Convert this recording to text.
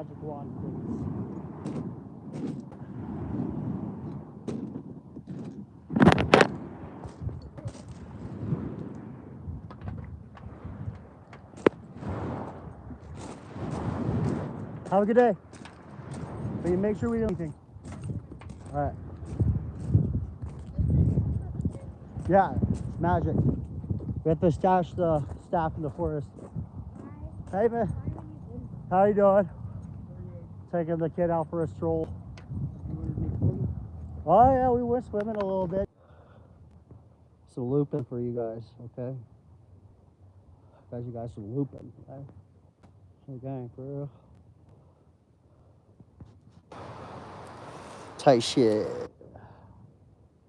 magic wand, please. Have a good day. Will you make sure we do anything? All right. Yeah, magic. We have to stash the staff in the forest. Hey, man. How you doing? Taking the kid out for a stroll. Oh, yeah, we were swimming a little bit. Some looping for you guys, okay? You guys some looping, okay? Okay, for real. Tight shit.